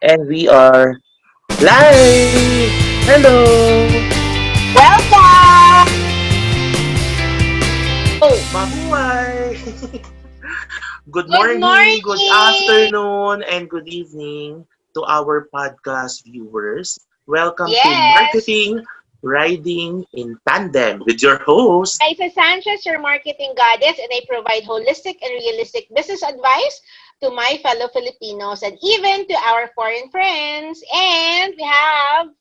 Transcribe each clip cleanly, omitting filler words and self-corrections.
And we are live! Hello! Welcome! Mabuhay! Good Good morning, good morning! afternoon, and good evening to our podcast viewers. Welcome to Yes! Marketing Riding in Tandem with your host. I'm Isa Sanchez, your marketing goddess, and I provide holistic and realistic business advice to my fellow Filipinos and even to our foreign friends. And we have...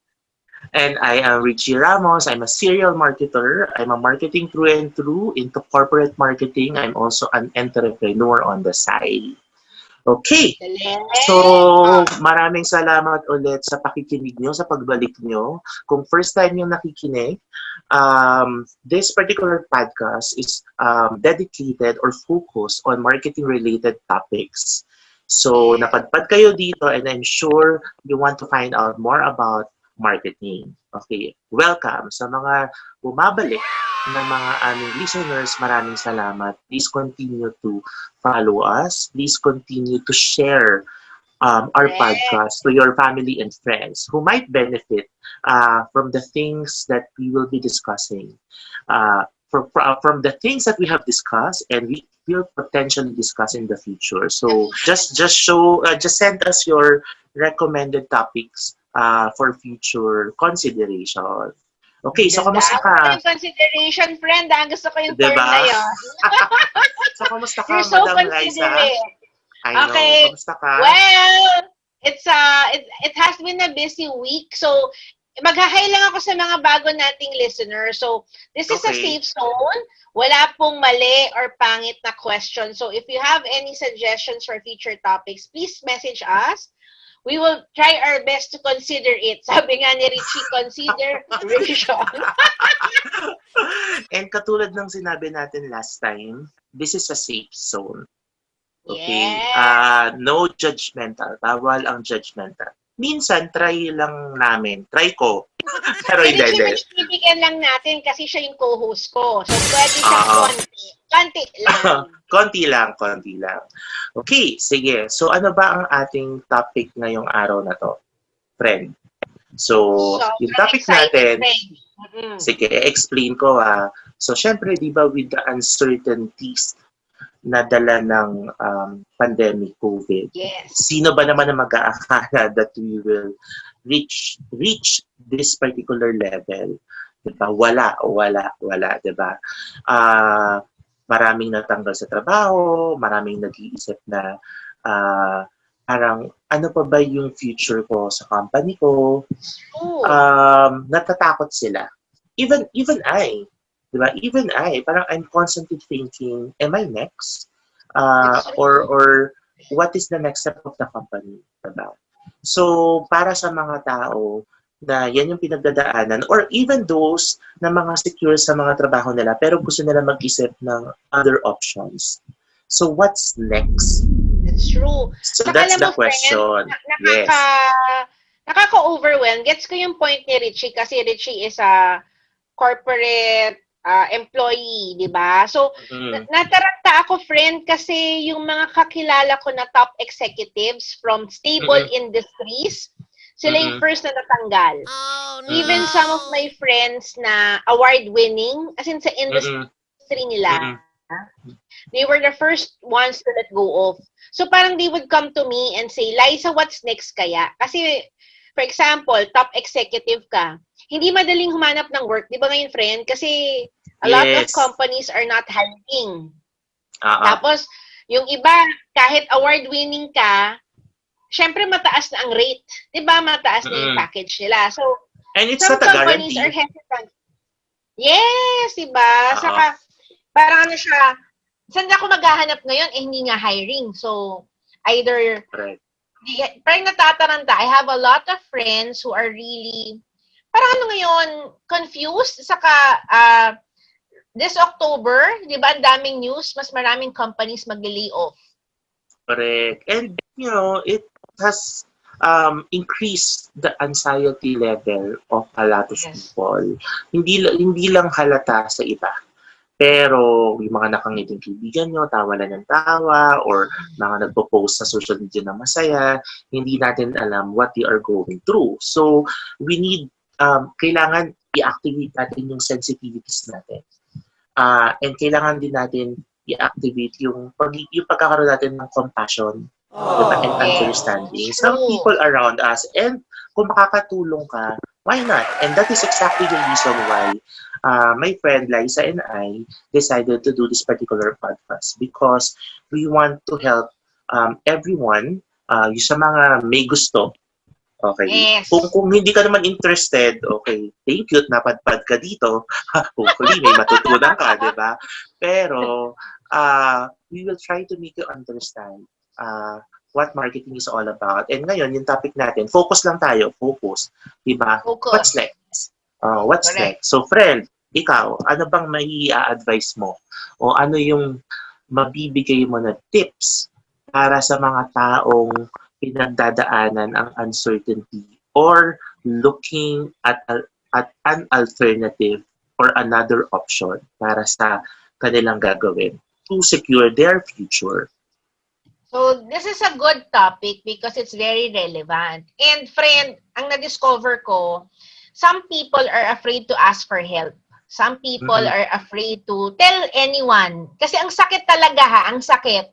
And I am Ritchie Ramos. I'm a serial marketer. I'm a marketing through and through into corporate marketing. I'm also an entrepreneur on the side. Okay. Galing! So, maraming salamat ulit sa pakikinig nyo, sa pagbalik nyo. Kung first time yung nakikinig, this particular podcast is dedicated or focused on marketing-related topics. So, Yes. napadpad kayo dito and I'm sure you want to find out more about marketing. Okay, welcome sa mga bumabalik na mga aming listeners. Maraming salamat. Please continue to follow us. Please continue to share our Correct. podcast to your family and friends who might benefit from the things that we will be discussing. From the things that we have discussed and we will potentially discuss in the future. The So future. just send us your recommended topics for future consideration. Okay, Ang so ganda. kamusta Ako pa ka? yung consideration, friend. Gusto ko yung term na Diba? yun. So kamusta You're ka, so Madam Liza? considerate. I know. Okay. Kamusta ka? Well, it has been a busy week. So maghahay lang ako sa mga bago nating listeners. So this is a Okay. safe zone. Wala pong mali or pangit na question. So if you have any suggestions for future topics, please message us. We will try our best to consider it. Sabi nga ni Richie, consideration. And katulad ng sinabi natin last time, this is a safe zone. Okay? Yes. No judgmental. Bawal ang judgmental. Minsan, try lang namin. Try ko. Pero Si hindi, Richie, hindi. binibigyan lang natin kasi siya yung co-host ko. So, pwede siyang Oo. konti. Konti lang. Konti lang, konti lang. Okay, sige. So, ano ba ang ating topic ngayong araw na to? Friend. So, yung Sobrang topic excited, natin, friend. Mm-mm. sige, explain ko So, syempre, di ba, with the uncertainties na dala ng pandemic COVID, Yes. sino ba naman ang mag-aakala that we will reach this particular level? Diba? Wala, diba? Maraming natanggal sa trabaho, maraming nag-iisip na parang ano pa ba yung future ko sa company ko? True. Natatakot sila. Even I, diba? Even I, parang I'm constantly thinking, am I next? That's true. Or what is the next step of the company? Diba? So, para sa mga tao na yan yung pinagdadaanan, or even those na mga secure sa mga trabaho nila, pero gusto nila mag-isip ng other options. So, what's next? That's true. So, Saka that's alam the mo, friend, question. Yes. nakaka-overwhelm. Gets ko yung point ni Richie kasi Richie is a corporate employee, di ba? So, Mm. nataranta ako, friend, kasi yung mga kakilala ko na top executives from stable Mm-mm. industries, sila yung Mm-mm. first na natanggal. Even some of my friends na award-winning, as in sa Mm-mm. industry nila, Mm-mm. they were the first ones to let go of. So parang they would come to me and say, Liza, what's next kaya? Kasi, for example, top executive ka, hindi madaling humanap ng work, di ba ngayon, friend? Kasi a lot of Yes. companies are not hiring. Ah. Tapos, yung iba, kahit award-winning ka, syempre mataas na ang rate. Di ba? Mataas na yung package nila. So, And it's some not a companies are guarantee. hesitant. Yes, di ba? Oo. Saka, parang ano siya, saan ako maghahanap ngayon? Hindi nga hiring. So, either, Correct. parang natataranta, I have a lot of friends who are really, parang ano ngayon, confused. Saka, this October, di ba, ang daming news, mas maraming companies mag-lay off. Correct. And, it has increased the anxiety level of a lot of Yes. people. Hindi lang halata sa iba. Pero yung mga nakangiting kaibigan nyo, tawa lang ng tawa, or mga nagpo-post sa social media na masaya, hindi natin alam what they are going through. So, we need, kailangan i-activate natin yung sensitivities natin. And kailangan din natin i-activate yung pagkakaroon natin ng compassion, diba? And understanding. Some people around us, and kung makakatulong ka, why not? And that is exactly the reason why my friend Liza and I decided to do this particular podcast, because we want to help everyone, yung sa mga may gusto. Okay. Yes. Kung hindi ka naman interested, okay, thank you, napadpad ka dito. Hopefully, may matutunan ka, di ba? Pero, we will try to make you understand what marketing is all about. And ngayon, yung topic natin, focus lang tayo, focus. Di ba? What's next? What's Correct. next? So, friend, ikaw, ano bang may advice mo? O ano yung mabibigay mo na tips para sa mga taong pinagdadaanan ang uncertainty or looking at an alternative or another option para sa kanilang gagawin to secure their future? So, this is a good topic because it's very relevant. And friend, ang na-discover ko, some people are afraid to ask for help. Some people are afraid to tell anyone. Kasi ang sakit talaga ang sakit.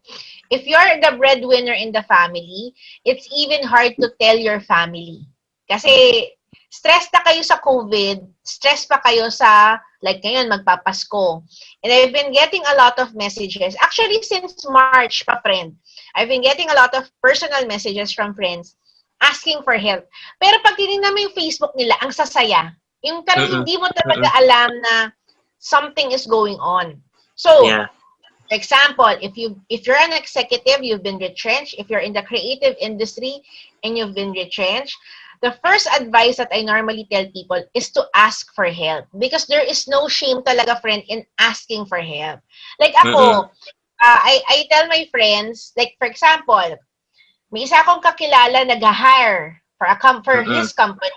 If you're the breadwinner in the family, it's even hard to tell your family. Kasi stress na kayo sa COVID, stress pa kayo sa, like ngayon, magpapasko. And I've been getting a lot of messages. Actually, since March pa, friend, I've been getting a lot of personal messages from friends asking for help. Pero pag tinignan mo yung Facebook nila, ang sasaya. Yung parang hindi mo talaga alam na something is going on. So, for example, if you're an executive, you've been retrenched. If you're in the creative industry and you've been retrenched, the first advice that I normally tell people is to ask for help. Because there is no shame talaga, friend, in asking for help. Like ako, I tell my friends, like for example, may isa akong kakilala nag-hire for his company.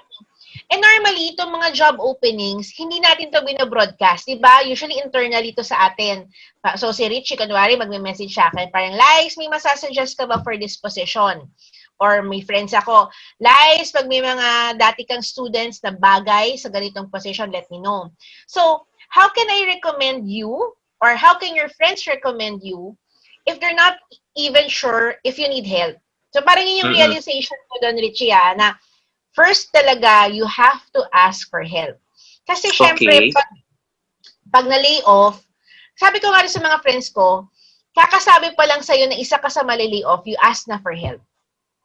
And normally, itong mga job openings, hindi natin to binobroadcast, diba? Usually, internally to sa atin. So, si Ritchie, kunwari, magme-message sa akin, parang, Lies, may masasuggest ka ba for this position? Or may friends ako, Lies, pag may mga dati kang students na bagay sa ganitong position, let me know. So, how can I recommend you? Or how can your friends recommend you if they're not even sure if you need help? So, parang yun yung realization ko doon, Ritchie, na first talaga, you have to ask for help. Kasi syempre, pag na-lay off, sabi ko nga rin sa mga friends ko, kakasabi pa lang sa'yo na isa ka sa malilay off, you ask na for help.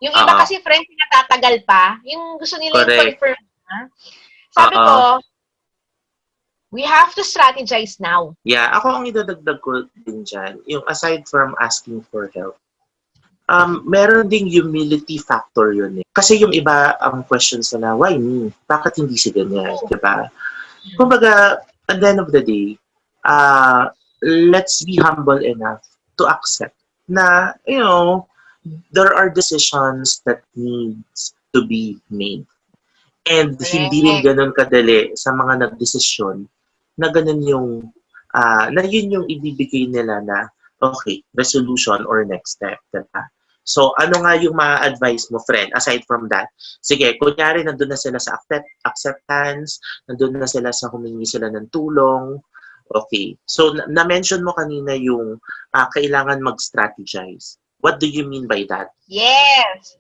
Yung iba kasi friends, natatagal pa. Yung gusto nila yung confirm. Sabi ko, we have to strategize now. Yeah, ako ang idadagdag ko din dyan, yung aside from asking for help, meron ding humility factor yun eh. Kasi yung iba, ang questions na, why me? Bakit hindi si ganyan? Diba? Kumbaga, at the end of the day, let's be humble enough to accept na, you know, there are decisions that needs to be made. And hindi rin ganun kadali sa mga nagdesisyon na ganun yung, na yun yung ibibigay nila na, okay, resolution or next step. Diba? So, ano nga yung ma-advise mo, friend, aside from that? Sige, kunyari, nandun na sila sa acceptance, nandun na sila sa humingi sila ng tulong. Okay. So, na-mention mo kanina yung kailangan mag-strategize. What do you mean by that? Yes.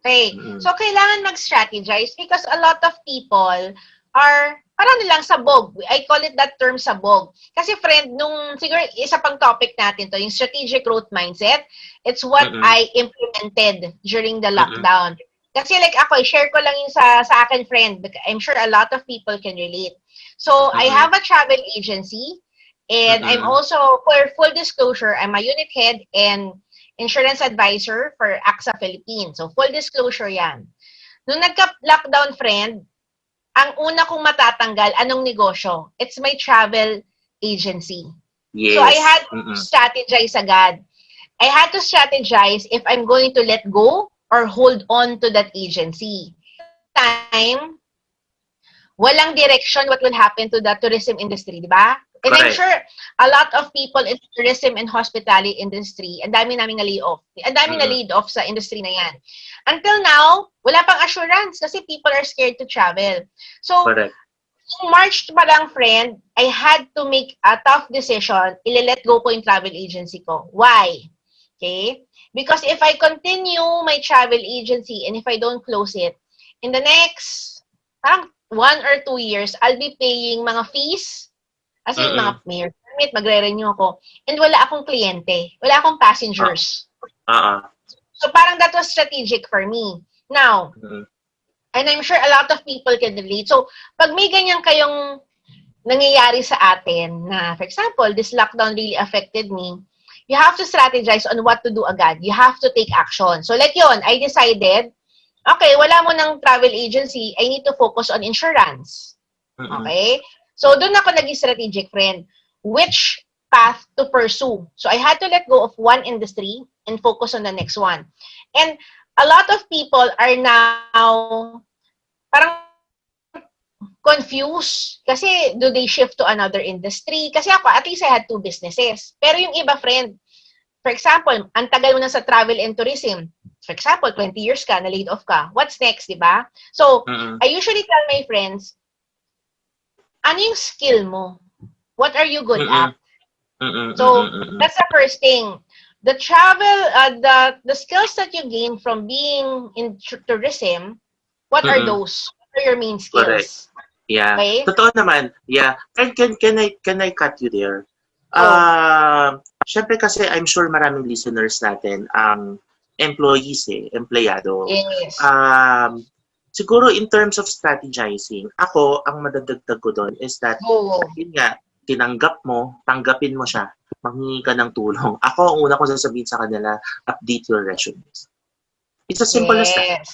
Okay. So, kailangan mag-strategize because a lot of people are parang nilang sabog. I call it that term sabog. Kasi friend, nung siguro isa pang topic natin to, yung strategic growth mindset, it's what I implemented during the lockdown. Kasi like ako, share ko lang yung sa akin friend. I'm sure a lot of people can relate. So, I have a travel agency and I'm also, for full disclosure, I'm a unit head and insurance advisor for AXA Philippines. So, full disclosure yan. Nung nagka-lockdown friend, ang una kong matatanggal, anong negosyo? It's my travel agency. Yes. So, I had to strategize agad. I had to strategize if I'm going to let go or hold on to that agency. Time, walang direction what will happen to the tourism industry, di ba? And I'm Correct. sure a lot of people in tourism and hospitality industry, ang dami naming na-lay off. Ang dami Mm-mm. na-laid off sa industry na yan. Until now, wala pang assurance kasi people are scared to travel. So, Correct. in March pa lang, friend, I had to make a tough decision. Ile-let go ko yung travel agency ko. Why? Okay? Because if I continue my travel agency and if I don't close it, in the next parang 1 or 2 years, I'll be paying mga fees. As in, Mm-mm. mga mayor permit, magre-renew ako. And wala akong kliyente. Wala akong passengers. So parang that was strategic for me. Now, Mm-mm. and I'm sure a lot of people can relate. So, pag may ganyan kayong nangyayari sa atin na, for example, this lockdown really affected me, you have to strategize on what to do agad. You have to take action. So, like yun, I decided, okay, wala mo ng travel agency, I need to focus on insurance. Mm-mm. Okay? So, doon ako naging strategic, friend. Which path to pursue? So, I had to let go of one industry and focus on the next one. And a lot of people are now parang confused. Kasi, do they shift to another industry? Kasi ako, at least I had 2 businesses. Pero yung iba, friend, for example, ang tagal mo na sa travel and tourism. For example, 20 years ka, na-laid off ka. What's next, di ba? So, Mm-mm. I usually tell my friends, ano yung skill mo? What are you good Mm-mm. at? Mm-mm. So, Mm-mm. that's the first thing. The travel, the skills that you gain from being in tourism, what are Mm-mm. those? What are your main Correct. skills? Yeah. Okay? Totoo naman. Yeah. Can I cut you there? Oh, Syempre kasi I'm sure maraming listeners natin ang employees empleyado. yes. Siguro in terms of strategizing, ako ang madadagdag ko doon is that Go. yun nga, tinanggap mo, tanggapin mo siya, manghingi ka ng tulong. Ako, ang una ko sasabihin sa kanila, update your resumes. It's as simple as that, Yes.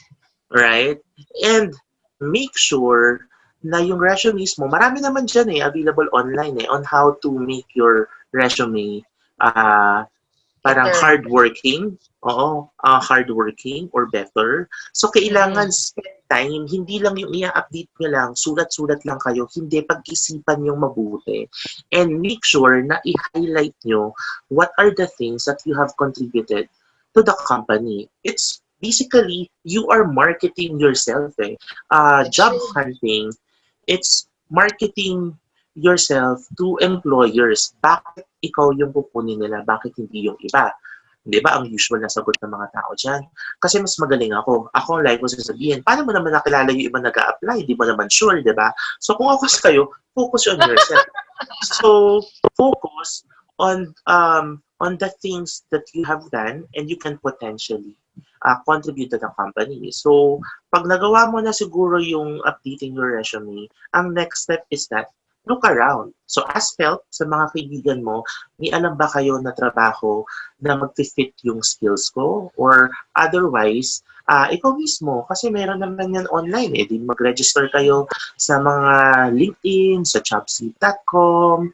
right? And make sure na yung resumes mo, marami naman dyan available online on how to make your resume parang Better. hardworking, hardworking or better. So, kailangan spend time, hindi lang yung i-update nyo lang, sulat-sulat lang kayo, hindi pag-isipan yung mabuti. And make sure na i-highlight nyo what are the things that you have contributed to the company. It's basically, you are marketing yourself. Job True. hunting, it's marketing yourself to employers. Bakit ikaw yung kukunin nila? Bakit hindi yung iba? Di ba ang usual na sagot ng mga tao dyan? Kasi mas magaling ako. Ako, like ko sasabihin, paano mo naman nakilala yung iba nag-a-apply? Di mo naman sure, di ba? So kung ako kayo, focus on yourself. So, focus on the things that you have done and you can potentially contribute to the company. So, pag nagawa mo na siguro yung updating your resume, ang next step is that look around. So, ask help sa mga kaibigan mo, may alam ba kayo na trabaho na mag-fit yung skills ko? Or otherwise, ikaw mismo, kasi meron naman yan online Di mag-register kayo sa mga LinkedIn, sa jobseek.com,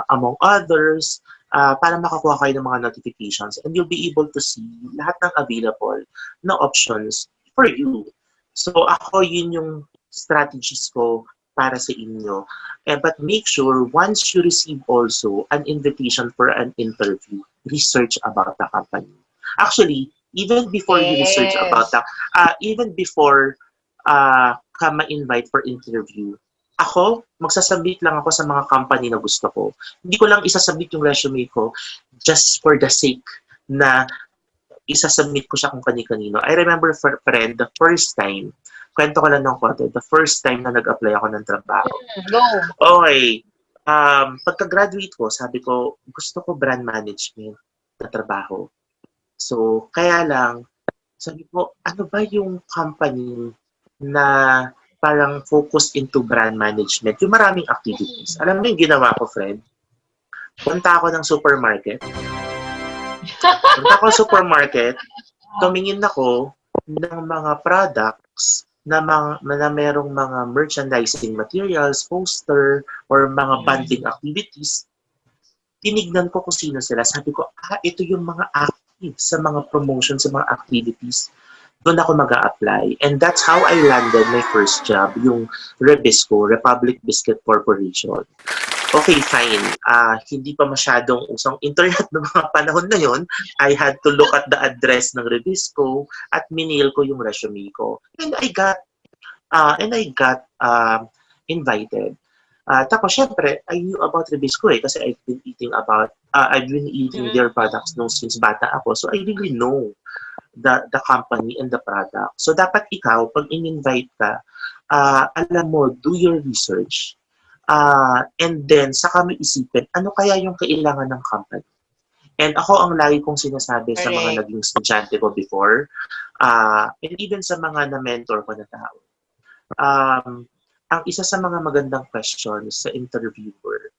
among others, para makakuha kayo ng mga notifications and you'll be able to see lahat ng available na options for you. So, ako yun yung strategies ko para sa inyo. But make sure once you receive also an invitation for an interview, research about the company. Actually, even before you research about even before ka ma-invite for interview, ako, magsasubmit lang ako sa mga company na gusto ko. Hindi ko lang isasubmit yung resume ko just for the sake na isasubmit ko siya kung kani-kanino. I remember, friend, the first time, kwento ko lang ng konti, the first time na nag-apply ako ng trabaho. Go. Okay. Pagka-graduate ko, sabi ko, gusto ko brand management na trabaho. So, kaya lang, sabi ko, ano ba yung company na parang focus into brand management? Yung maraming activities. Alam mo yung ginawa ko, friend? Punta ako ng supermarket. Tumingin ako ng mga products na merong mga merchandising materials, poster, or mga banding activities. Tinignan ko kung sino sila. Sabi ko, ito yung mga active sa mga promotions, sa mga activities. doon ako mag-a-apply. And that's how I landed my first job, yung Rebisco, Republic Biscuit Corporation. Okay, fine. Hindi pa masyadong usang internet ng mga panahon na yon. I had to look at the address ng Rebisco at minil ko yung resume ko. And I got invited. Tapos syempre, I knew about Rebisco kasi I've been eating their products nung since bata ako. So I really know the company and the product. So dapat ikaw, pag in-invite ka, alam mo, do your research. And then, saka mo isipin, ano kaya yung kailangan ng company? And ako ang lagi kong sinasabi sa mga naging estudyante ko before, and even sa mga na-mentor ko na tao, ang isa sa mga magandang questions sa interviewer,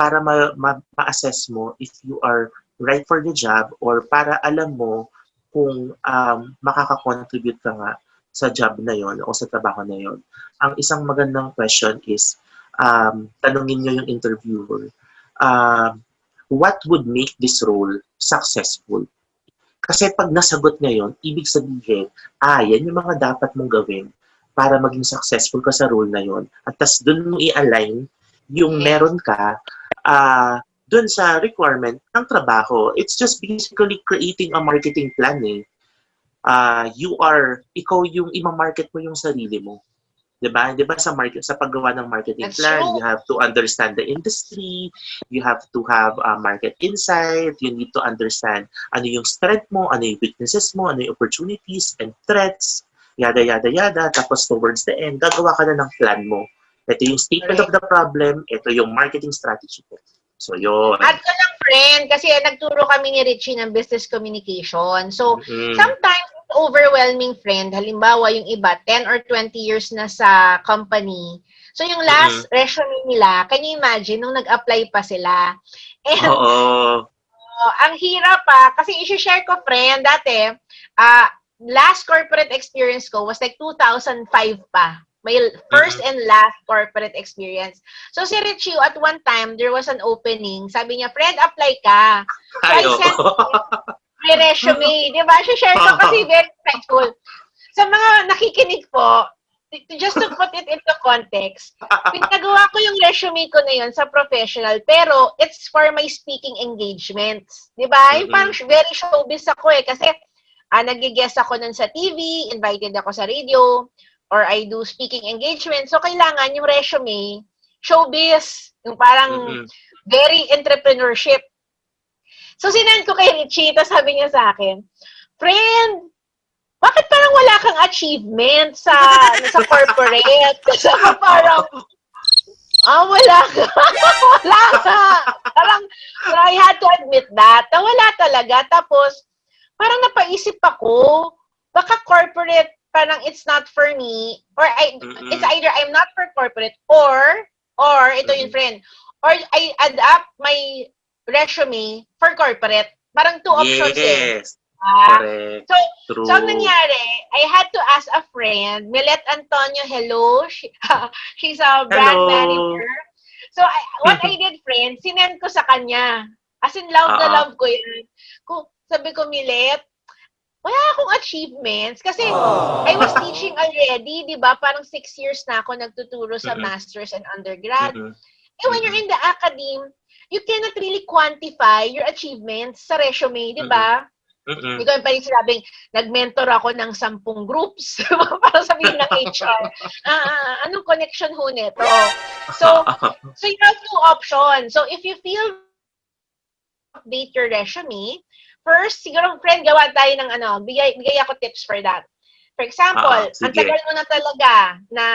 para ma-assess mo if you are right for the job or para alam mo kung makaka-contribute ka nga sa job na yon o sa trabaho na yon. Ang isang magandang question is, tanungin nyo yung interviewer, what would make this role successful? Kasi pag nasagot niya yun, ibig sabihin, yan yung mga dapat mong gawin para maging successful ka sa role na yon. At tas dun mo i-align yung meron ka dun sa requirement ng trabaho. It's just basically creating a marketing plan eh. Ikaw yung i-market mo yung sarili mo. Diba? Sa paggawa ng marketing plan, you have to understand the industry, you have to have market insight, you need to understand ano yung strength mo, ano yung weaknesses mo, ano yung opportunities and threats, yada, yada, yada. Tapos towards the end, gagawa ka na ng plan mo. Ito yung statement of the problem, ito yung marketing strategy ko. So, yun. At ko lang, friend, kasi nagturo kami ni Ritchie ng business communication. So, sometimes, overwhelming, friend. Halimbawa, yung iba, 10 or 20 years na sa company. So, yung last resume nila, can you imagine, nung nag-apply pa sila? And, ang hirap kasi isi-share ko, friend, dati, last corporate experience ko was like 2005 pa. My first and last corporate experience. So, si Ritchie, at one time, there was an opening. Sabi niya, friend, apply ka. So, I sent my resume. Di ba? Share ko kasi very insightful. Sa mga nakikinig po, just to put it into context, pinagawa ko yung resume ko na yun sa professional, pero it's for my speaking engagements. Di ba? Yung parang very showbiz ako kasi nag-guest ako nun sa TV, invited ako sa radio, or I do speaking engagement. So, kailangan yung resume, showbiz, yung parang very entrepreneurship. So, sinend ko kay Ritchie, tapos sabi niya sa akin, friend, bakit parang wala kang achievement sa corporate? Kasi parang, wala ka. Wala ka. Parang, I had to admit that, na wala talaga. Tapos, parang napaisip ako, baka corporate, parang it's not for me, or it's either I'm not for corporate, or ito yung friend, or I adapt my resume for corporate. Parang two options Correct. So ang nangyari, I had to ask a friend, Milet Antonio, hello, she's a brand manager. So what I did, friend, sinend ko sa kanya. As in, love na love ko yun. Sabi ko, Milet, wala akong achievements kasi I was teaching already, di ba? Parang 6 years na ako nagtuturo sa masters and undergrad. When you're in the academe, you cannot really quantify your achievements sa resume, di ba? Ikaw yung parang sinabing, nag-mentor ako ng 10 groups para sabihin ng HR. Anong connection ho nito? So you have two options. So if you feel update your resume, first, siguro, friend, gawa tayo ng bigay ako tips for that. For example, ang tagal mo na talaga na,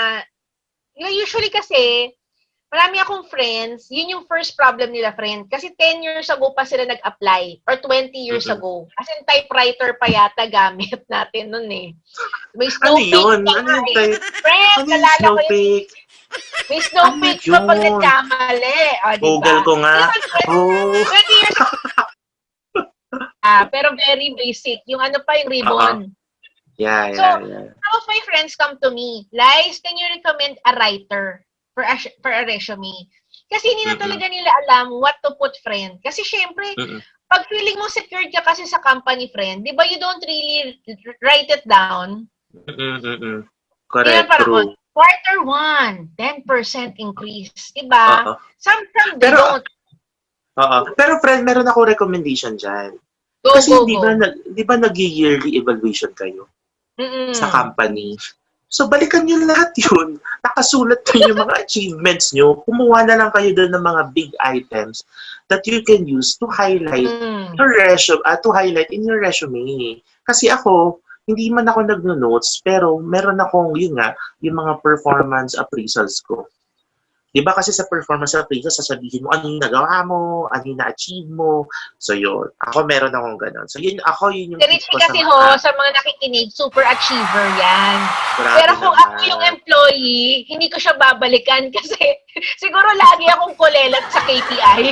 usually kasi, marami akong friends, yun yung first problem nila, friend. Kasi 10 years ago pa sila nag-apply, or 20 years ago. As in, typewriter pa yata gamit natin nun eh. May snowflake friend, nalala ko yun. May snowflake pa pag nagkamali. Google ko nga. 20 years pero very basic. Yung yung ribbon. Yeah. Some of my friends come to me, Liz, can you recommend a writer for a resume? Kasi hindi na talaga nila alam what to put, friend. Kasi syempre, pag feeling mo secured ka kasi sa company, friend, di ba you don't really write it down? Di ba Correct, parang, true. quarter 1, 10% increase. Di ba? Oo. Some they Pero, don't. pero friend, meron ako recommendation dyan. Go, Kasi go, go. di ba nag-yearly evaluation kayo sa Mm-mm. company? So, balikan nyo lahat yun. Nakasulat na yung mga achievements nyo. Kumuha na lang kayo doon ng mga big items that you can use to highlight your resume, to highlight in your resume. Kasi ako, hindi man ako nagno-notes, pero meron akong, yun nga, yung mga performance appraisals ko. Di ba kasi sa performance appraisal, sasabihin mo ano yung nagawa mo, ano yung na-achieve mo. So yun, ako meron akong ganun. So yun, yun yung Si tip Ritchie ko sa kasi mga sa mga nakikinig, super achiever yan. Pero grabe kung ako naman. yung employee, hindi ko siya babalikan kasi siguro lagi akong kulelat sa KPI.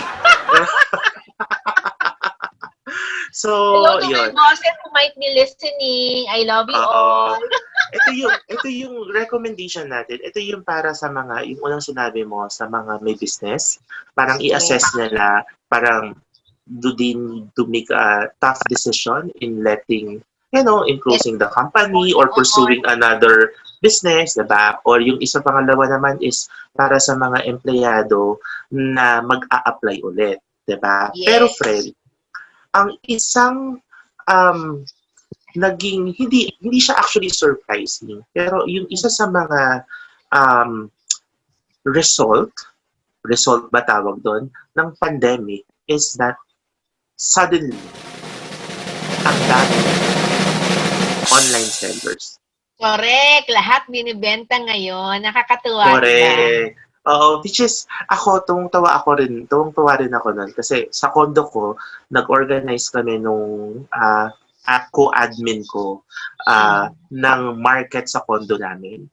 So, Hello to my yun. bosses who might be listening. I love you Oo. all. Ito yung recommendation natin. Ito yung para sa mga, yung unang sinabi mo sa mga may business. Parang i-assess nila, parang do they need to make a tough decision in letting, in Yes. closing the company or pursuing another business, diba? Or yung isa pangalawa naman is para sa mga empleyado na mag-a-apply ulit, diba? Pero Yes. friend, ang isang naging hindi siya actually surprising, pero yung isa sa mga um, result ba tawag doon ng pandemic is that suddenly ang dami online sellers. Correct. Lahat binibenta ngayon. Nakakatuwa, diba? Correct. Oo, which is, tuwang-tuwa rin ako nun. Kasi sa condo ko, nag-organize kami nung co-admin ko ng market sa condo namin.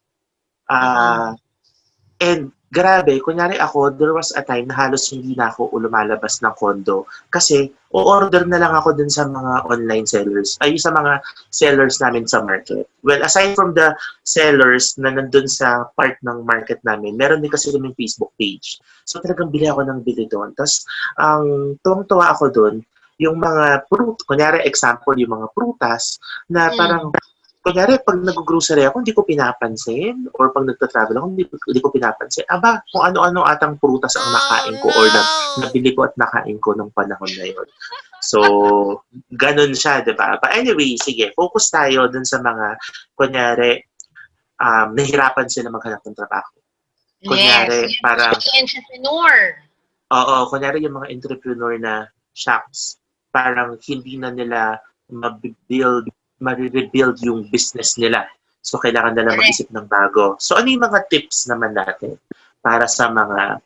And grabe, kunyari ako, there was a time na halos hindi na ako lumalabas ng condo kasi o-order na lang ako dun sa mga online sellers, ay sa mga sellers namin sa market. Well, aside from the sellers na nandun sa part ng market namin, meron din kasi kami Facebook page. So talagang bili ako ng bili doon. Tapos, tuwang-tuwa ako doon, yung mga kunyari example, yung mga prutas na parang kunyari, pag nag-grocery ako, hindi ko pinapansin. Or pag nagta-travel ako, hindi ko pinapansin. Aba, kung ano-ano atang prutas ang nakain ko or nabili ko at nakain ko nung panahon na yun. So, ganun siya, di ba? But anyway, sige, focus tayo dun sa mga, kunyari, nahirapan sila maghanap ng trabaho. Kunyari, yes. parang, Entrepreneur. oo, kunyari yung mga entrepreneur na shops, parang hindi na nila ma-rebuild yung business nila. So, kailangan nila mag-isip ng bago. So, ano yung mga tips naman natin para sa mga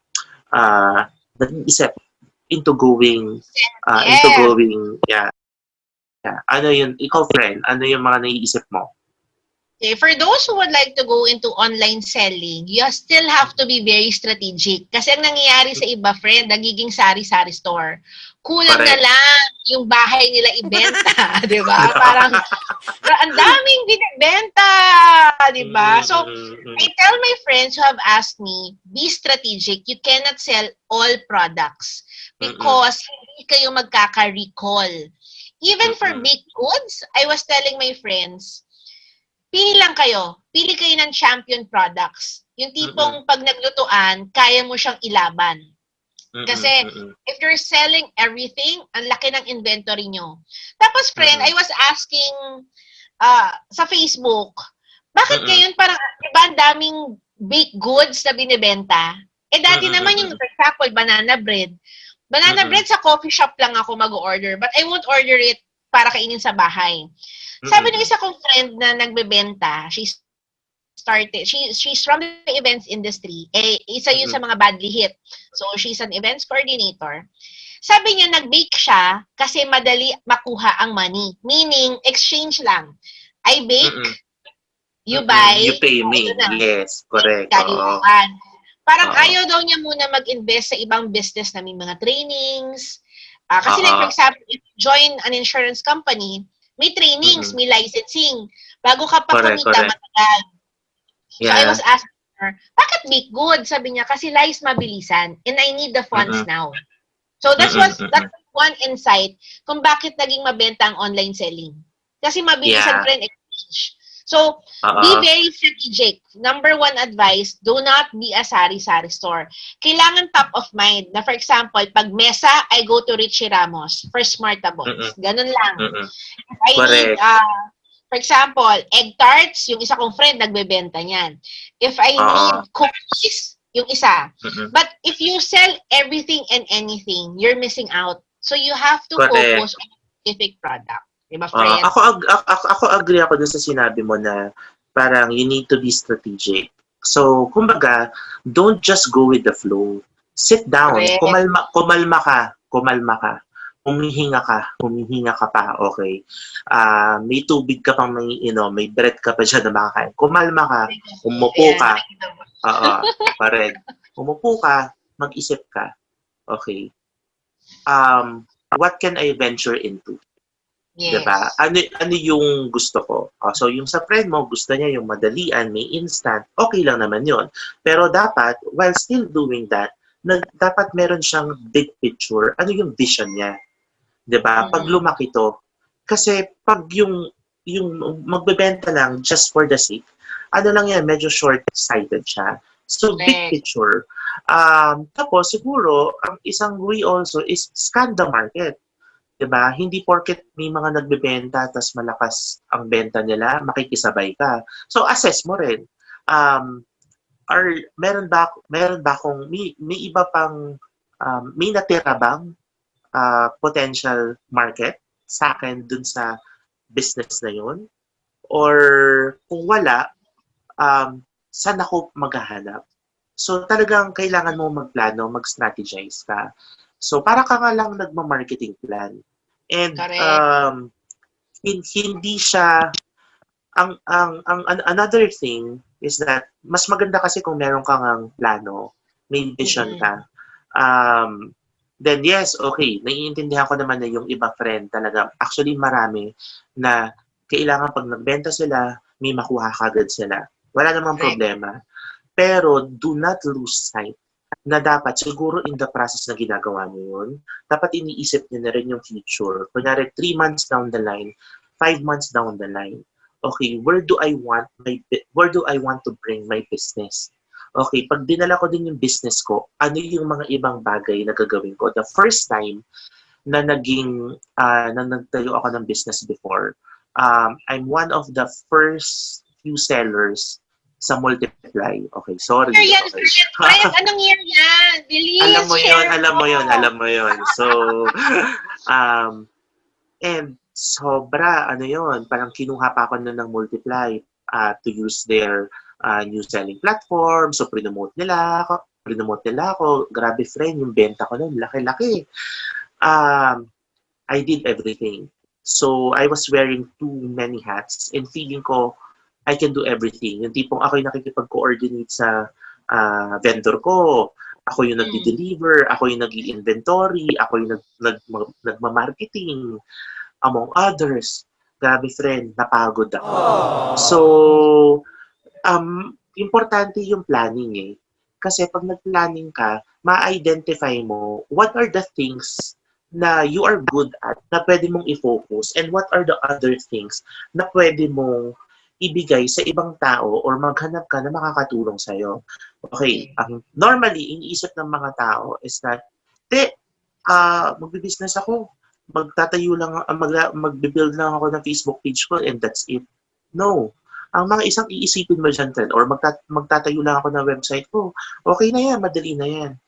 nag-iisip into going, Ano yun, ikaw friend, ano yung mga naiisip mo? Okay, for those who would like to go into online selling, you still have to be very strategic. Kasi ang nangyayari sa iba, friend, nagiging sari-sari store. Kulang na lang yung bahay nila ibenta, di ba? Parang, ang daming binibenta, di ba? So, I tell my friends who have asked me, be strategic. You cannot sell all products because hindi kayo magkaka-recall. Even for big goods, I was telling my friends, pili lang kayo. Pili kayo ng champion products. Yung tipong pag naglutuan, kaya mo siyang ilaban. Kasi if you're selling everything, ang laki ng inventory nyo. Tapos friend, I was asking sa Facebook, bakit ngayon parang, diba, ang daming baked goods na binibenta? Eh dati naman yung, for example, banana bread. Banana bread sa coffee shop lang ako mag-order, but I won't order it para kainin sa bahay. Sabi ng isa kong friend na nagbebenta, she's from the events industry. Isa yun sa mga badly hit. So, she's an events coordinator. Sabi niya, nag-bake siya kasi madali makuha ang money. Meaning, exchange lang. I bake, you buy, you pay me. Yes, correct. Parang ayaw daw niya muna mag-invest sa ibang business na may mga trainings. Kasi like, for example, if you join an insurance company, may trainings, may licensing. Bago ka pa kumita, matagal. So I was asking her, bakit make good? Sabi niya, kasi lies mabilisan and I need the funds now. So that's one insight kung bakit naging mabenta ang online selling. Kasi mabilis ang trend exchange. So, be very strategic. Number one advice, do not be a sari-sari store. Kailangan top of mind na, for example, pag mesa, I go to Ritchie Ramos for smartables. Ganun lang. If I need, for example, egg tarts, yung isa kong friend, nagbebenta niyan. If I need cookies, yung isa. But if you sell everything and anything, you're missing out. So, you have to focus on a specific product. Diba, friends? Ako agree ako dun sa sinabi mo na parang you need to be strategic. So, kumbaga, don't just go with the flow. Sit down. Kumalma ka. Humihinga ka pa, okay? May tubig ka pang may bread ka pa dyan na makakain. Kumalma ka, umupo ka. Correct. Umupo ka, mag-isip ka. Okay. What can I venture into? Yes. Diba? Ano yung gusto ko? So, yung sa friend mo, gusto niya yung madalian, may instant, okay lang naman yon. Pero dapat, while still doing that, dapat meron siyang big picture. Ano yung vision niya? Diba? Pag lumaki to, kasi pag yung magbebenta lang just for the sake, ano lang yan, medyo short-sighted siya. So, big picture. Tapos, siguro, ang isang way also is scan the market. Diba? Hindi porket may mga nagbebenta tas malakas ang benta nila, makikisabay ka. So assess mo rin. Meron ba akong may iba pang may natira bang potential market sa akin dun sa business na yun? Or kung wala, saan ako maghahanap? So talagang kailangan mo magplano, mag-strategize ka. So para ka nga lang nagma-marketing plan. And hindi siya another thing is that mas maganda kasi kung meron kang ang plano, may vision ka. Then yes, okay, naiintindihan ko naman na yung iba friend talaga. Actually marami na kailangan pag nagbenta sila, may makuha kagad sila. Wala namang problema. Pero do not lose sight na dapat siguro in the process na ginagawa mo yun, dapat iniisip niyo na rin yung future. Kunyari, 3 months down the line, 5 months down the line, okay, where do I want to bring my business? Okay, pag dinala ko din yung business ko, ano yung mga ibang bagay na gagawin ko? The first time na na nagtayo ako ng business before, I'm one of the first few sellers sa Multiply. Okay, sorry. Year yan, okay. friend. Anong year yan? Bilis, alam mo yun. So, and sobra, parang kinuha pa ako ng Multiply to use their new selling platform. So, prinomote nila ako. Grabe, friend, yung benta ko nun, laki-laki. I did everything. So, I was wearing too many hats and feeling ko, I can do everything. Yung tipong ako yung nakikipag-coordinate sa vendor ko, ako yung nag-deliver, ako yung nag-inventory, ako yung nagma-marketing, among others. Grabe friend, napagod ako. So, importante yung planning eh. Kasi pag nag-planning ka, ma-identify mo what are the things na you are good at, na pwede mong i-focus, and what are the other things na pwede mong ibigay sa ibang tao or maghanap ka na makakatulong sa'yo. Okay, normally, iniisip ng mga tao is that, magbi-business ako, magbe-build lang ako ng Facebook page ko and that's it. No. Ang mga isang iisipin mo dyan, or magtatayo lang ako ng website ko, okay na yan, madali na yan.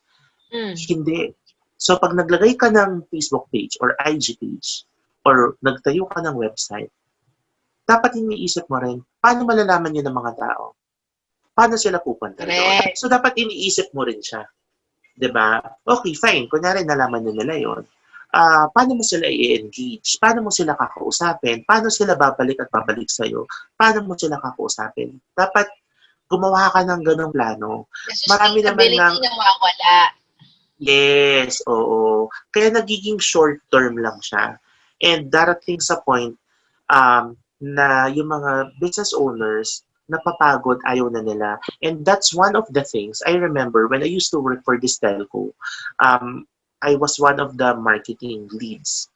Hindi. So, pag naglagay ka ng Facebook page or IG page, or nagtayo ka ng website, dapat iniisip mo rin, paano malalaman yun ng mga tao? Paano sila pupunta doon? So, dapat iniisip mo rin siya. Diba? Okay, fine. Kunyari, nalaman nila yun. Paano mo sila i-engage? Paano mo sila kakausapin? Paano sila babalik at babalik sa'yo? Paano mo sila kakausapin? Dapat gumawa ka ng ganong plano. Marami naman ng nawawala. Yes, oo. Kaya nagiging short term lang siya. And darating sa point, na yung mga business owners napapagod, ayaw na nila. And that's one of the things I remember when I used to work for this telco. I was one of the marketing leads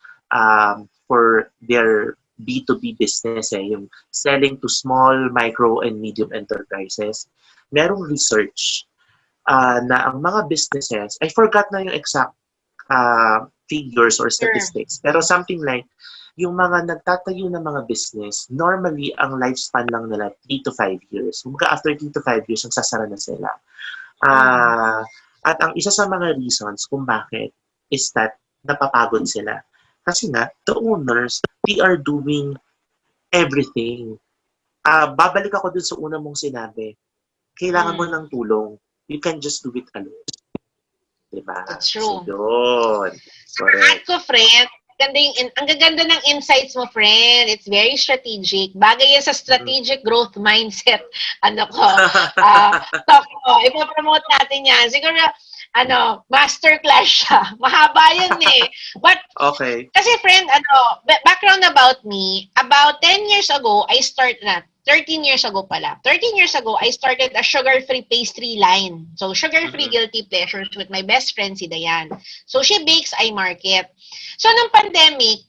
for their B2B business, yung selling to small, micro, and medium enterprises. Merong research na ang mga businesses, I forgot na yung exact figures or statistics, pero something like, yung mga nagtatayo ng mga business, normally, ang lifespan lang nila 3 to 5 years. Kumbaga, after 3 to 5 years, nagsasara na sila. At ang isa sa mga reasons kung bakit is that napapagod sila. Kasi nga, the owners, they are doing everything. Babalik ako dun sa una mong sinabi. Kailangan mo ng tulong. You can just do it alone. Diba? That's true. So, yun. Correct. Ko, friend. Ang gaganda ng insights mo, friend. It's very strategic. Bagay yan sa strategic growth mindset. Talk ko. Ipopromote natin yan. Siguro, masterclass siya. Mahaba yan eh. But, okay. Kasi friend, background about me, about 10 years ago, 13 years ago pala. 13 years ago, I started a sugar-free pastry line. So, sugar-free guilty pleasures with my best friend, si Dayan. So, she bakes, I market. So, nung pandemic,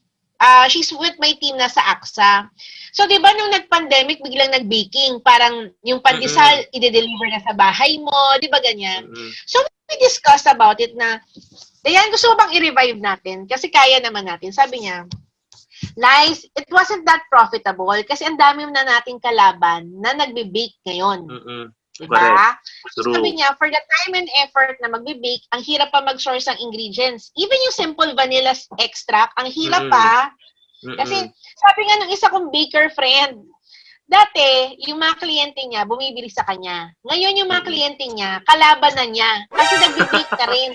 she's with my team na sa AXA. So, di ba nung nag-pandemic, biglang nag-baking. Parang yung pandesal, i-deliver na sa bahay mo. Di ba ganyan? So, we discussed about it na, Dayan, gusto mo bang i-revive natin? Kasi kaya naman natin. Sabi niya, Lies, it wasn't that profitable kasi ang dami na nating kalaban na nagbe-bake ngayon. Diba? So, sabi niya, for the time and effort na magbe-bake, ang hirap pa mag-source ng ingredients. Even yung simple vanilla extract, ang hirap pa. Kasi sabi nga ng isa kong baker friend, dati, yung mga kliyente niya, bumibili sa kanya. Ngayon yung mga kliyente niya, kalaban na niya. Kasi nagbe-bake na rin.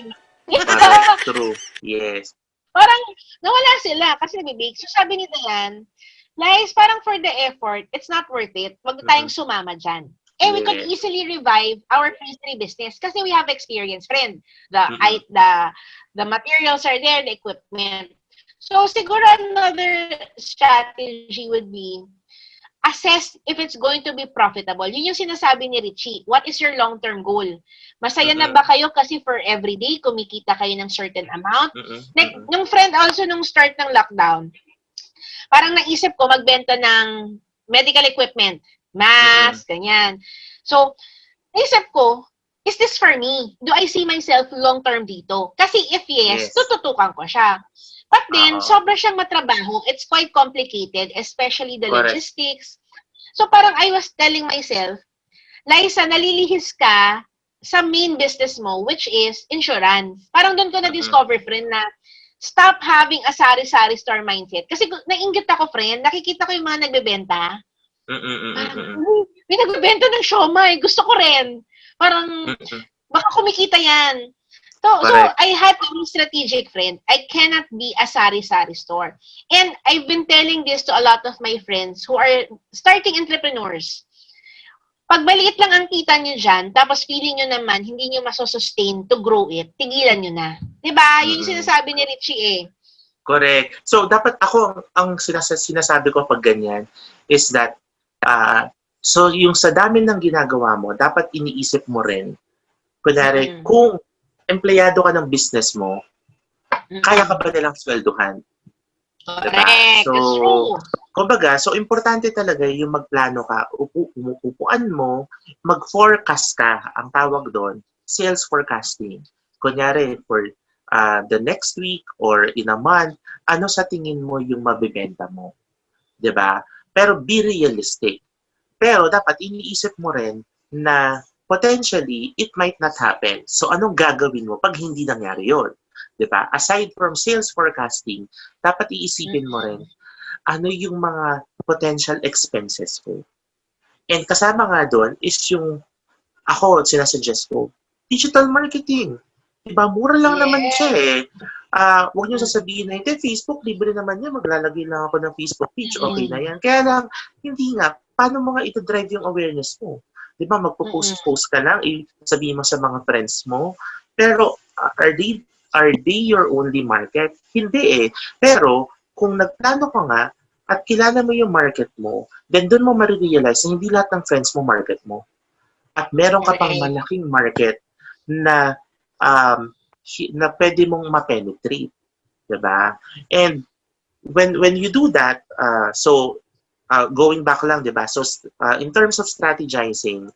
True. Yes. Parang, nawala sila kasi nabibig. So, sabi ni Dayan, Lies, parang for the effort, it's not worth it. Huwag tayong sumama dyan. We could easily revive our pastry business kasi we have experience, friend. The materials are there, the equipment. So, siguro another strategy would be, assess if it's going to be profitable. Yun yung sinasabi ni Ritchie. What is your long-term goal? Masaya na ba kayo kasi for everyday, kumikita kayo ng certain amount? Nung friend also, nung start ng lockdown, parang naisip ko magbenta ng medical equipment, mask, ganyan. So, naisip ko, is this for me? Do I see myself long-term dito? Kasi if yes, tututukan ko siya. But then, sobra siyang matrabaho. It's quite complicated, especially the logistics. So, parang I was telling myself, Liza, nalilihis ka sa main business mo, which is insurance. Parang doon ko na-discover, friend, na stop having a sari-sari store mindset. Kasi nainggit ako, friend, nakikita ko yung mga nagbebenta. May nagbebenta ng siomai. Gusto ko rin. Parang, baka kumikita yan. So I had to be strategic, friend. I cannot be a sari-sari store. And I've been telling this to a lot of my friends who are starting entrepreneurs. Pag maliit lang ang kita nyo dyan, tapos feeling nyo naman, hindi nyo masosustain to grow it, tigilan nyo na. Diba? Yun yung sinasabi ni Ritchie eh. Correct. So, dapat ako, ang sinasabi ko pag ganyan, is that, so yung sa dami ng ginagawa mo, dapat iniisip mo rin, kunwari, kung empleyado ka ng business mo, kaya ka ba nilang swelduhan? Correct. Diba? So, kumbaga, so importante talaga yung magplano ka, upuan mo, mag-forecast ka, ang tawag doon, sales forecasting. Kunyari, for the next week or in a month, ano sa tingin mo yung mabibenta mo? Diba? Pero be realistic. Pero dapat iniisip mo rin na potentially, it might not happen. So, anong gagawin mo pag hindi nangyari yun? Diba? Aside from sales forecasting, dapat iisipin mo rin, ano yung mga potential expenses ko? And kasama nga doon is yung, ako, sinasuggest ko, digital marketing. Diba? Mura lang naman siya eh. Huwag niyo sasabihin na, hindi, Facebook, libre naman yan. Maglalagay lang ako ng Facebook page. Okay na yan. Kaya lang, hindi nga, paano mo nga ito-drive yung awareness mo? Di ba, magpo-post ka lang, sabihin mo sa mga friends mo. Pero, are they your only market? Hindi eh. Pero, kung nagplano ka nga, at kilala mo yung market mo, then doon mo marirealize na hindi lahat ng friends mo market mo. At meron ka pang malaking market na na pwede mong ma-penetrate. Diba? And when you do that, going back lang, diba? So, in terms of strategizing,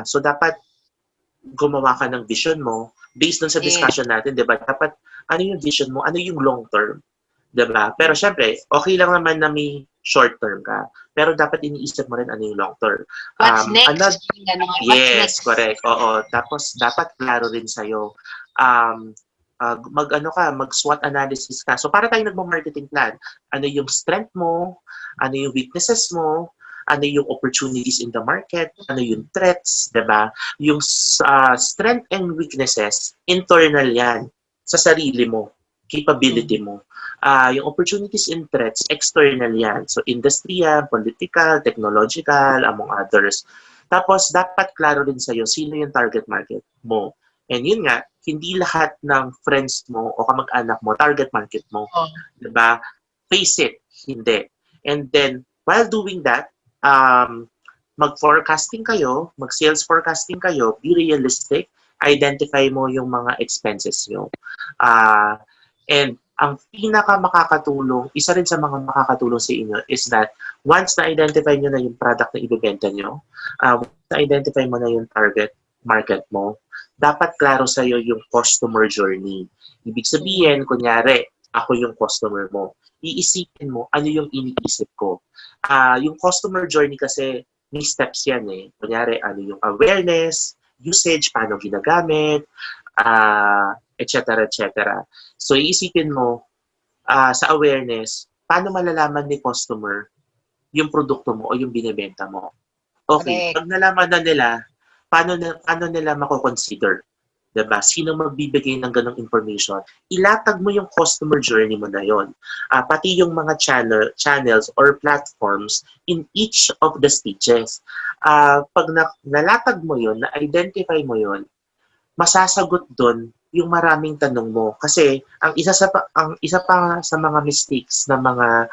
so dapat gumawa ka ng vision mo based on sa discussion natin, diba? Dapat, ano yung vision mo? Ano yung long term? Diba? Pero syempre, okay lang naman na may short term ka. Pero dapat iniisip mo rin ano yung long term. What's next? Yes, correct. Oo. Tapos, dapat klaro rin sa'yo. Mag-SWOT analysis ka. So, para tayong nagmo-marketing plan. Ano yung strength mo? Ano yung weaknesses mo? Ano yung opportunities in the market? Ano yung threats? Diba? Yung strength and weaknesses, internal yan. Sa sarili mo. Capability mo. Yung opportunities and threats, external yan. So, industrial, political, technological, among others. Tapos, dapat klaro rin sa'yo sino yung target market mo. And yun nga, hindi lahat ng friends mo o kamag-anak mo, target market mo. Diba? Face it, hindi. And then, while doing that, mag-forecasting kayo, mag-sales forecasting kayo, be realistic, identify mo yung mga expenses nyo. And ang pinaka makakatulong, isa rin sa mga makakatulong sa inyo is that once na-identify nyo na yung product na ibibenta nyo, na-identify mo na yung target market mo, dapat klaro sa'yo yung customer journey. Ibig sabihin, kunyari, ako yung customer mo. Iisipin mo, ano yung iniisip ko. Yung customer journey kasi, may steps yan eh. Kunyari, ano yung awareness, usage, paano ginagamit, etc. etc. So, iisipin mo, sa awareness, paano malalaman ni customer yung produkto mo o yung binibenta mo. Okay, pag nalaman na nila, paano nila mako-consider? Diba? Sino magbibigay ng ganong information? Ilatag mo yung customer journey mo na yon. Pati yung mga channels or platforms in each of the stages. Pag nalatag mo yon, na-identify mo yon, masasagot doon yung maraming tanong mo. Kasi ang isa pa sa mga mistakes ng mga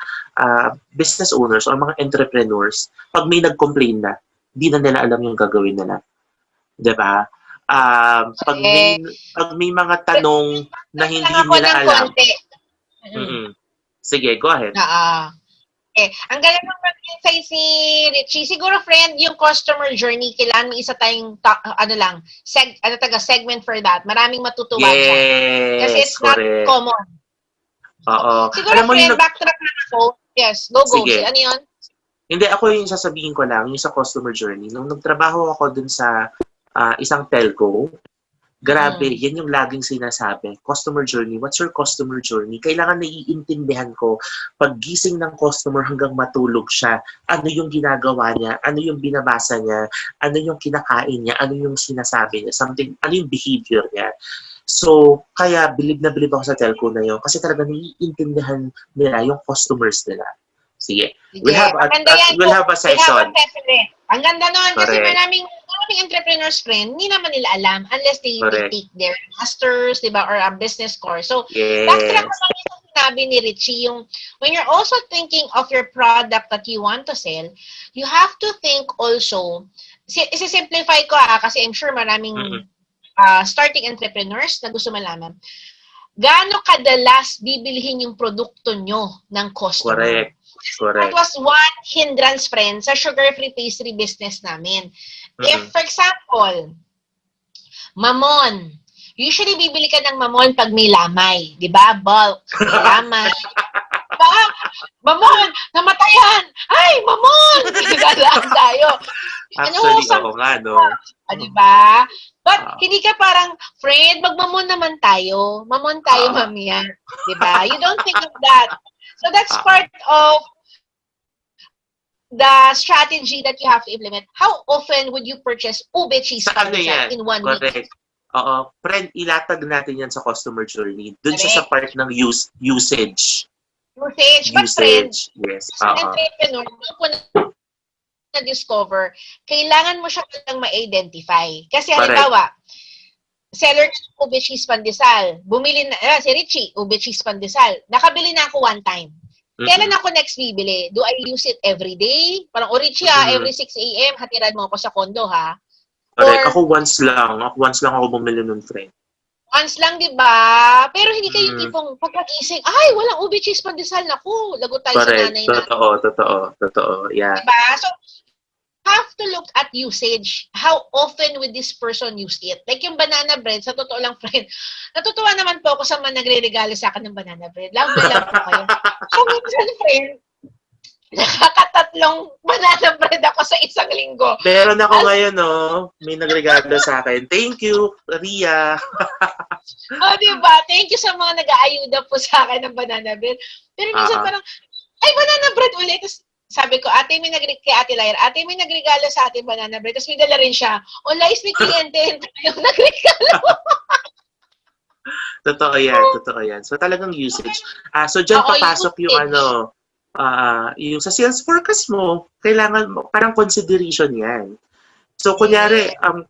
business owners or mga entrepreneurs, pag may nag-complain na, di na nila alam yung gagawin nila. 'Di ba? Pag may mga tanong na hindi nila alam. Sige, go ahead. Ang galing ng mag-insight si Ritchie. Siguro, friend, yung customer journey, kailangan may isa tayong, segment for that. Maraming matutuwa dyan. Kasi it's correct. Not common. Oo. Siguro, friend, backtrack na ako. Yes, go. Sige. Ano yun? Hindi, ako yung sasabihin ko lang, yung sa customer journey. Nung nagtrabaho ako dun sa isang telco, grabe, yan yung laging sinasabi. Customer journey. What's your customer journey? Kailangan naiintindihan ko pag gising ng customer hanggang matulog siya, ano yung ginagawa niya, ano yung binabasa niya, ano yung kinakain niya, ano yung sinasabi niya, ano yung behavior niya. So, kaya bilib na bilib ako sa telco na yun kasi talaga naiintindihan nila yung customers nila. Sige. We'll have a session. Ang ganda nun kasi maraming entrepreneurs, friend, hindi naman nila alam unless they take their masters, diba, or a business course. So, backtrack ko lang yung sinabi ni Ritchie, yung when you're also thinking of your product that you want to sell, you have to think also, isi-simplify ko kasi I'm sure maraming starting entrepreneurs na gusto malaman, gaano kadalas bibilihin yung produkto nyo ng customer. Correct. That was one hindrance, friend, sa sugar-free pastry business namin. If, for example, mamon, usually bibili ka ng mamon pag may lamay, di ba? Bulk, may lamay. Diba? Mamon, namatayan! Ay, mamon! Nagalaan tayo. Actually, oo nga, no? Di ba? But, hindi ka parang, friend, magmamon naman tayo. Mamon tayo, mamaya. Di ba? You don't think of that. So that's part of the strategy that you have to implement. How often would you purchase ube cheese in 1 week? Oo. Friend, ilatag natin yan sa customer journey. Doon siya sa part ng usage. But friend, yes. entrepreneur, na-discover, kailangan mo siya lang ma-identify. Kasi halimbawa, seller ng ube cheese pandesal. Bumili na, si Ritchie, ube cheese pandesal. Nakabili na ako one time. Kailan ako next bibili? Do I use it every day? Parang, Ritchie every 6 a.m., hatiran mo ako sa kondo, ha? Correct. Ako once lang ako bumili ng friend. Once lang, di ba? Pero hindi kayo Mm, tipong pagkagising, ay, walang ube cheese pandesal. Naku, lagot tayo sa correct. nanay na. Totoo. Di Yeah. ba? So, have to look at usage. How often would this person use it? Like yung banana bread, sa totoo lang, friend, natutuwa naman po ako sa mga nagre-regalo sa akin ng banana bread. Love na love po kayo. So, minsan, friend, nakakatatlong banana bread ako sa isang linggo. Meron ako ngayon, no? May nagregalo sa akin. Thank you, Ria. Oh, di ba? Thank you sa mga nag-aayuda po sa akin ng banana bread. Pero minsan parang, ay, banana bread ulit. Tapos, sabi ko, kay Ate Lyra, ate, may nagregalo sa atin banana bread. Tapos may dala rin siya. O, Lies, may kliyente yung nagregalo. Totoo yan. So talagang usage. So dyan Oo, papasok yung usage. yung sa sales forecast mo, kailangan mo, parang consideration yan. So kunyari, ang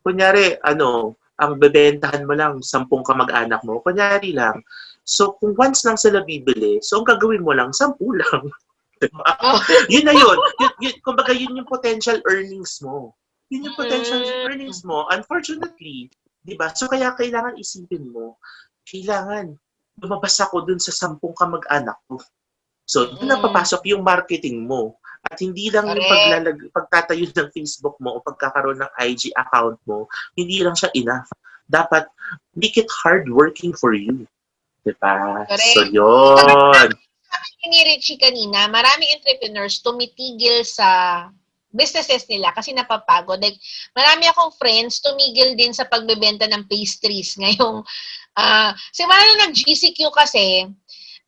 bebentahan mo lang 10 kamag-anak mo, kunyari lang. So kung once lang sila bibili, so ang gagawin mo lang 10 lang. Diba? Oh. Yun na yun. Kumbaga yun yung potential earnings mo. Yun yung potential earnings mo. Unfortunately, di ba? So kaya kailangan isipin mo, kailangan lumabas ako dun sa 10 kamag-anak ko. So, doon na papasok yung marketing mo. At hindi lang yung pagtatayo ng Facebook mo o pagkakaroon ng IG account mo, hindi lang siya enough. Dapat make it hardworking for you. Diba? Correct. So, yun. Sabi ni Ritchie kanina, maraming entrepreneurs tumitigil sa businesses nila kasi napapagod. Like, marami akong friends tumigil din sa pagbebenta ng pastries ngayong simula nung nag-GCQ kasi,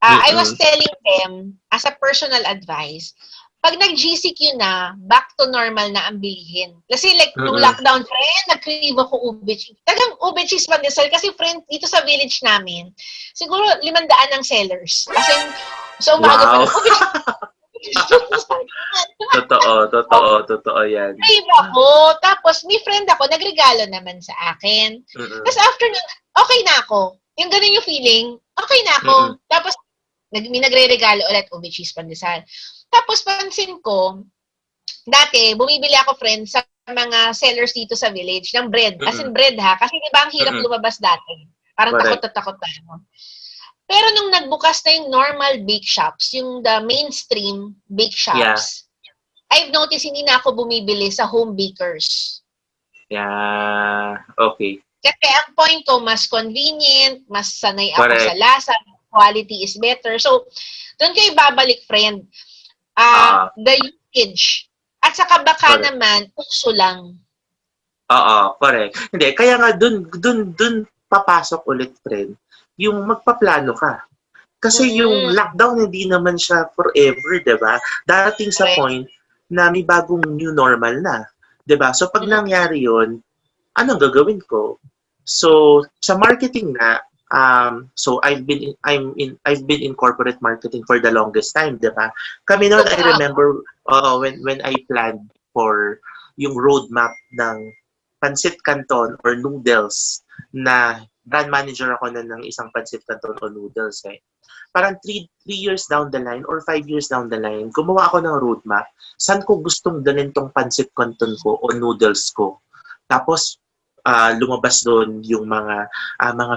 I was telling them as a personal advice, pag nag-GCQ na, back to normal na ang bilihin. Kasi like, nung lockdown, friend, nag-crave ako ube cheese. Tagang ube cheese pandesal. Kasi friend, dito sa village namin, siguro 500 ang sellers. Kasi, so umaga pa lang, ube cheese. Totoo yan. Crave ako. Tapos, may friend ako, nagregalo naman sa akin. Tapos after nun, okay na ako. Yung ganun yung feeling, okay na ako. Tapos, may nagre-regalo ulit ube cheese pandesal. Tapos pansin ko, dati, bumibili ako, friend, sa mga sellers dito sa village ng bread. As in bread, ha? Kasi di ba ang hirap lumabas dati? Parang takot tayo. Pero nung nagbukas na yung normal bake shops, yung the mainstream bake shops, I've noticed hindi na ako bumibili sa home bakers. Yeah. Okay. Kasi ang point ko, mas convenient, mas sanay ako sa lasa, quality is better. So, doon kayo babalik, friend. The usage. At saka baka naman, uso lang. Correct. Hindi, kaya nga dun papasok ulit, friend, yung magpaplano ka. Kasi yung lockdown, hindi naman siya forever, diba? Darating sa point na may bagong new normal na. Diba? So, pag nangyari yun, anong gagawin ko? So, sa marketing na, so I've been in corporate marketing for the longest time, diba? Kami noon, I remember when I planned for yung roadmap ng pancit canton or noodles, na brand manager ako na ng isang pancit canton o noodles Parang 3 years down the line or 5 years down the line, gumawa ako ng roadmap. Saan ko gustong dalhin tong pancit canton ko o noodles ko? Tapos lumabas doon yung mga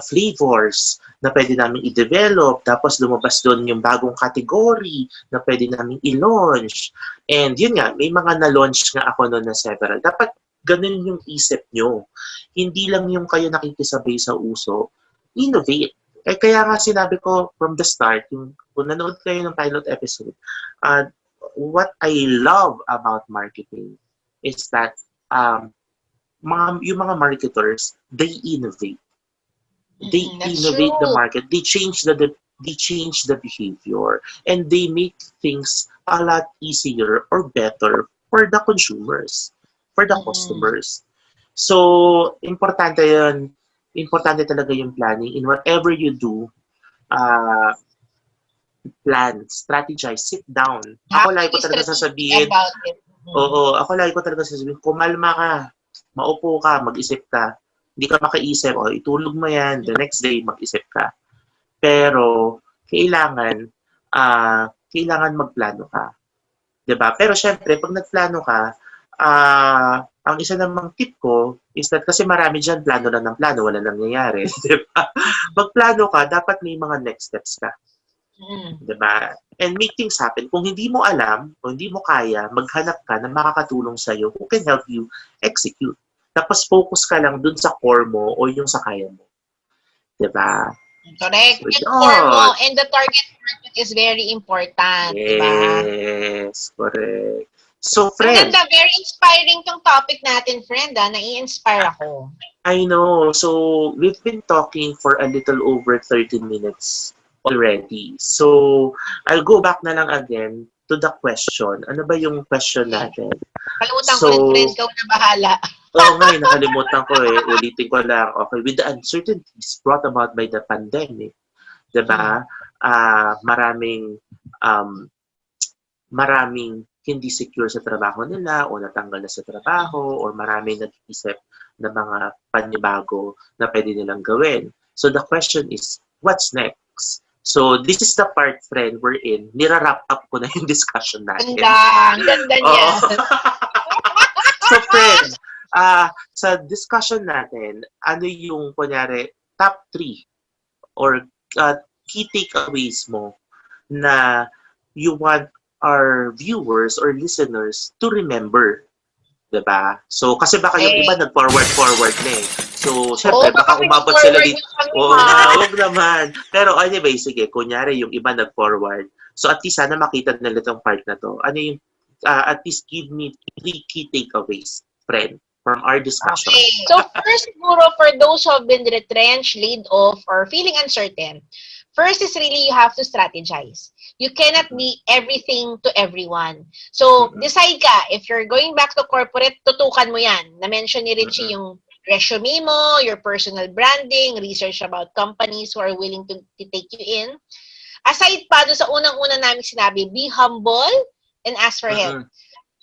flavors na pwede namin i-develop, tapos lumabas doon yung bagong category na pwede namin i-launch. And yun nga, may mga na-launch nga ako noon na several. Dapat ganun yung isip nyo. Hindi lang yung kayo nakikisabay sa uso. Innovate. Kaya nga sinabi ko from the start, kung nanood kayo ng pilot episode, what I love about marketing is that yung mga marketers, they innovate. They innovate the market. They change the behavior, and they make things a lot easier or better for the consumers, for the customers. So, importante yun. Importante talaga yung planning. In whatever you do, plan, strategize, sit down. Ako lagi ko talaga sasabihin, ako lagi ko talaga sasabihin, kumalma ka, maupo ka, mag-isip ka. Hindi ka makaisip, itulog mo yan, the next day, mag-isip ka. Pero, kailangan magplano ka. Diba? Pero syempre, pag nagplano ka, ang isa namang tip ko is that kasi marami dyan, plano lang ng plano, wala nangyayari. Diba? Magplano ka, dapat may mga next steps ka. Diba? And make things happen. Kung hindi mo alam, kung hindi mo kaya, maghanap ka na makakatulong sa'yo who can help you execute. Tapos focus ka lang dun sa core mo o yung sa kaya mo. Diba? Correct. So, Yung core mo and the target market is very important. Diba? Yes, correct. So, Ang friend, ganda, very inspiring tong topic natin, friend. Nai-inspire ako. I know. So, we've been talking for a little over 30 minutes already. So, I'll go back na lang again to the question. Ano ba yung question natin? Kalimutan ko rin, friend. Ikaw na bahala. Oo nga, nakalimutan ko eh. Ulitin ko lang. Okay, with the uncertainties brought about by the pandemic, diba? Maraming hindi secure sa trabaho nila o natanggal na sa trabaho or maraming nag-isip na mga panibago na pwede nilang gawin. So the question is, what's next? So this is the part, friend, we're in. Nira-wrap up ko na yung discussion natin. Ang ganda niya. So friend, sa discussion natin, ano yung, kunyari, top 3 or key takeaways mo na you want our viewers or listeners to remember, diba? So, kasi baka yung iba nag-forward na eh. So, syempre, baka umabot sila dito. Oo, huwag naman. Pero anyway, sige, kunyari yung iba nag-forward. So, at least sana makita nila itong part na to. Ano yung, at least give me 3 key takeaways, friend, from our discussion. Okay. So, first, siguro, for those who have been retrenched, laid off, or feeling uncertain, first is really you have to strategize. You cannot be everything to everyone. So, decide ka, if you're going back to corporate, tutukan mo yan. Na-mention ni Ritchie yung resume mo, your personal branding, research about companies who are willing to take you in. Aside pa, doon sa unang-una namin sinabi, be humble and ask for help.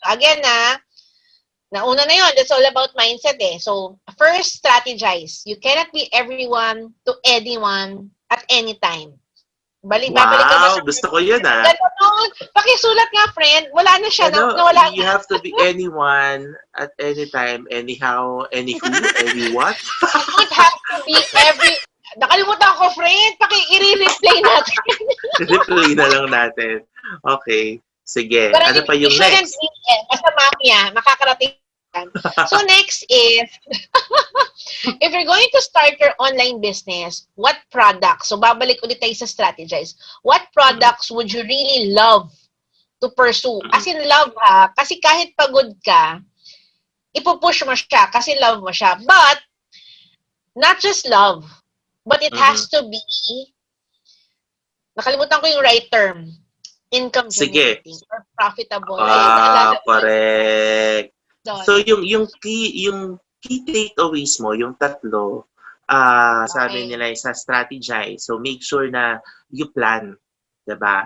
Again, nauna na yun. That's all about mindset eh. So, first, strategize. You cannot be everyone to anyone at any time. Babalik ka ba sa... Gusto ko yun Pakisulat nga, friend. Wala na siya. Nawala you have to be anyone at any time, anyhow, any who, any what. You don't have to be every... Nakalimutan ko, friend. I-replay natin. I-replay na lang natin. Okay. Sige. Pero ano pa yung next? Basta mamaya, makakarating. So next is, if you're going to start your online business, what products, so babalik ulit tayo sa Strategize, what products would you really love to pursue? As in love ha, kasi kahit pagod ka, ipupush mo siya kasi love mo siya. But, not just love, but it has to be, nakalimutan ko yung right term, income generating or profitable. Correct. So yung key takeaways mo, yung tatlo, sabi nila sa Strategize. So make sure na you plan, 'di ba?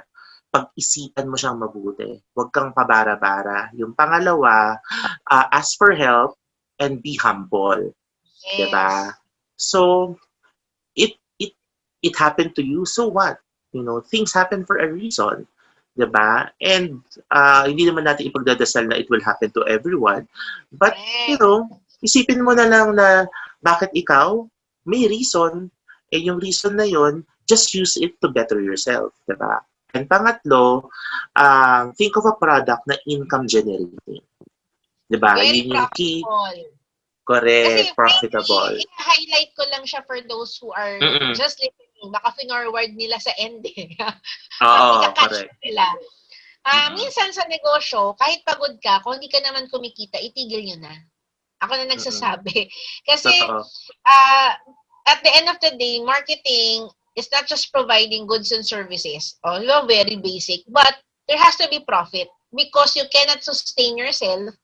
Pag-isipan mo siyang mabuti. Huwag kang pabara-bara. Yung pangalawa, ask for help and be humble. Yes. 'Di ba? So it happened to you, so what? You know, things happen for a reason. Diba? And hindi naman natin ipagdadasal na it will happen to everyone. But, you know, isipin mo na lang na bakit ikaw, may reason. Eh, yung reason na yon, just use it to better yourself. Diba? And pangatlo, think of a product na income generating. Diba? Very yun yung key. Kasi, Correct, profitable. I-highlight ko lang siya for those who are just listening. Baka finorward nila sa end eh. Oo, correct. Nila. Minsan sa negosyo, kahit pagod ka, kung hindi ka naman kumikita, itigil nyo na. Ako na nagsasabi. Kasi, at the end of the day, marketing is not just providing goods and services. Although very basic, but there has to be profit because you cannot sustain yourself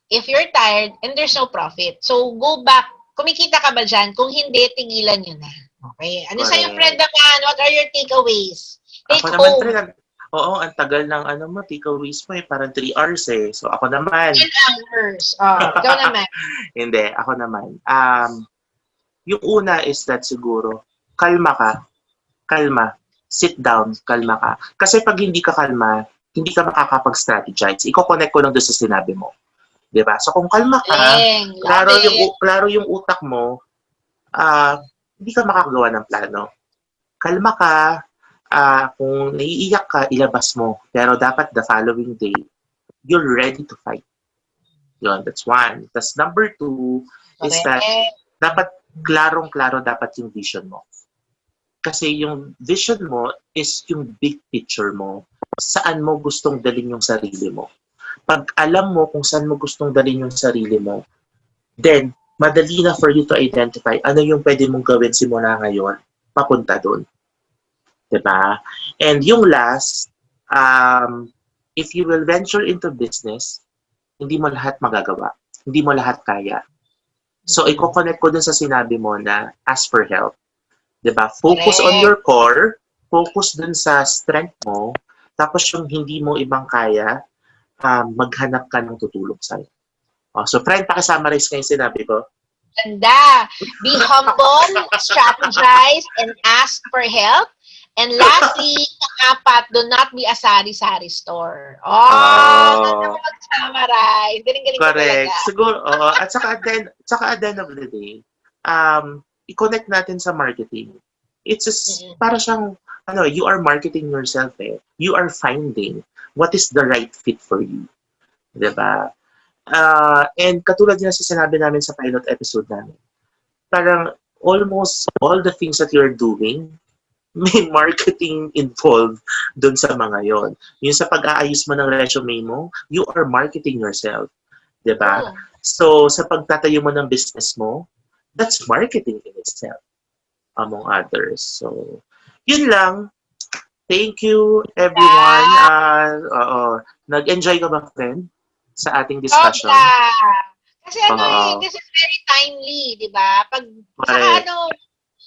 if you're tired and there's no profit. So, go back. Kumikita ka ba dyan? Kung hindi, tigilan nyo na. Okay. Ano sa'yo, friend naman? What are your takeaways? Take ako home. Naman, oo, ang tagal ng takeaways mo parang 3 hours eh. So, ako naman. 10 hours. Ikaw naman. Hindi, ako naman. Yung una is that siguro, kalma ka. Kalma. Sit down, kalma ka. Kasi pag hindi ka kalma, hindi ka makakapag-strategize. Iko-connect ko lang doon sa sinabi mo. Diba? So kung kalma ka, Galing. Love it. klaro yung utak mo, hindi ka makakagawa ng plano. Kalma ka, kung naiiyak ka, ilabas mo. Pero dapat the following day, you're ready to fight. Yun, that's one. Tapos number two is that dapat klarong-klaro dapat yung vision mo. Kasi yung vision mo is yung big picture mo. Saan mo gustong dalhin yung sarili mo. Pag alam mo kung saan mo gustong dalhin yung sarili mo, then madali na for you to identify ano yung pwede mong gawin simula ngayon papunta doon. Diba? And yung last, if you will venture into business, hindi mo lahat magagawa. Hindi mo lahat kaya. So, i-connect ko dun sa sinabi mo na ask for help. Diba? Focus on your core, focus dun sa strength mo, tapos yung hindi mo ibang kaya, maghanap ka ng tutulong sa'yo. So, friend, pakisummarize ko yung sinabi ko. Ganda. Be humble, strategize, and ask for help. And lastly, apat, do not be a sari-sari store. Ganda mo mag-summarize. Galing-galing ka Correct. talaga. Siguro, at saka at the end of the day, i-connect natin sa marketing. It's just, para siyang, you are marketing yourself eh. You are finding what is the right fit for you. Diba? And katulad din sa sinabi namin sa pilot episode namin, parang almost all the things that you're doing, may marketing involved dun sa mga yon. Yung sa pag-aayos mo ng resume mo, you are marketing yourself. Diba? So, sa pagtatayo mo ng business mo, that's marketing in itself, among others. So, yun lang. Thank you, everyone. Nag-enjoy ka ba, friend, sa ating discussion? Kasi this is very timely, di ba?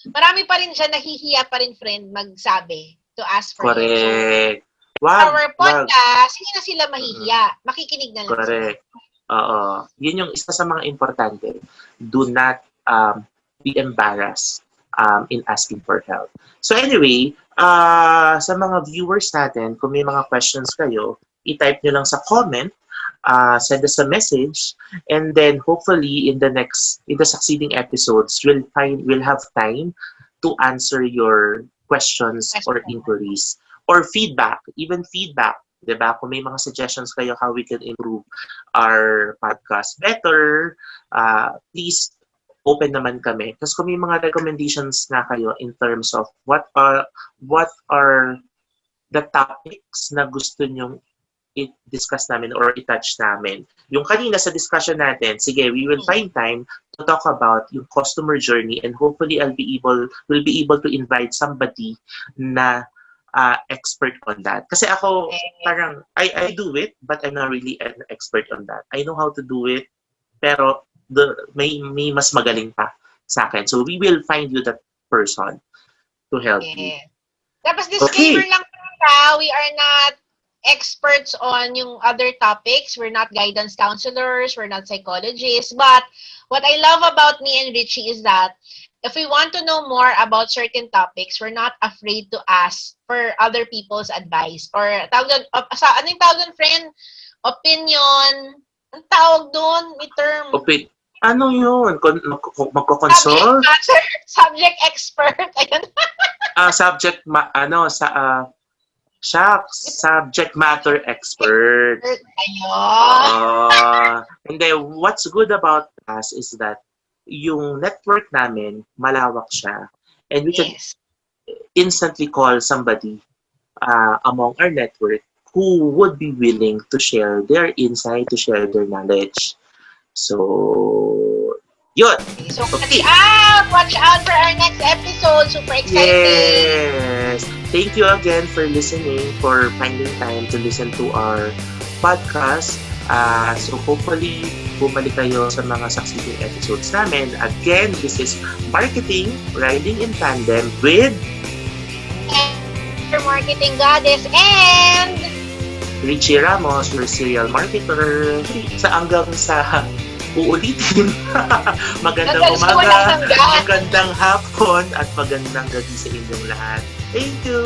Marami pa rin siya, nahihiya pa rin, friend, magsabi to ask for Correct. So, our podcast, hindi na sila mahihiya. Makikinig na lang. Correct. Yun yung isa sa mga importante. Do not be embarrassed in asking for help. So anyway, sa mga viewers natin, kung may mga questions kayo, i-type nyo lang sa comment, send us a message, and then hopefully in the succeeding episodes, we'll have time to answer your questions or inquiries or feedback, even feedback. Diba? Kung may mga suggestions kayo how we can improve our podcast better, please open naman kami. Kasi kung may mga recommendations na kayo in terms of what are the topics na gusto nyong i-discuss namin or i-touch namin. Yung kanina sa discussion natin, sige, we will find time to talk about yung customer journey, and hopefully we'll be able to invite somebody na expert on that. Kasi ako, parang, I do it, but I'm not really an expert on that. I know how to do it, pero may mas magaling pa sa akin. So we will find you that person to help you. Tapos disclaimer lang we are not experts on yung other topics. We're not guidance counselors, we're not psychologists, but what I love about me and Ritchie is that if we want to know more about certain topics, we're not afraid to ask for other people's advice or ano yung tawag doon, friend? Opinion. Ang tawag doon, may term. Ano yun? Magkoconsult? Subject expert. Ayun. Subject matter expert. And then, what's good about us is that yung network namin, malawak siya. And we can instantly call somebody among our network who would be willing to share their insight, to share their knowledge. So, yun. So, watch out for our next episode. Super excited. Yes. Thank you again for listening, for finding time to listen to our podcast. So hopefully, bumalik kayo sa mga succeeding episodes namin. Again, this is Marketing Riding in Tandem with your marketing goddess and Ritchie Ramos, your serial marketer. Hanggang sa uulitin. Magandang umaga, magandang hapon, at magandang gabi sa inyong lahat. Thank you!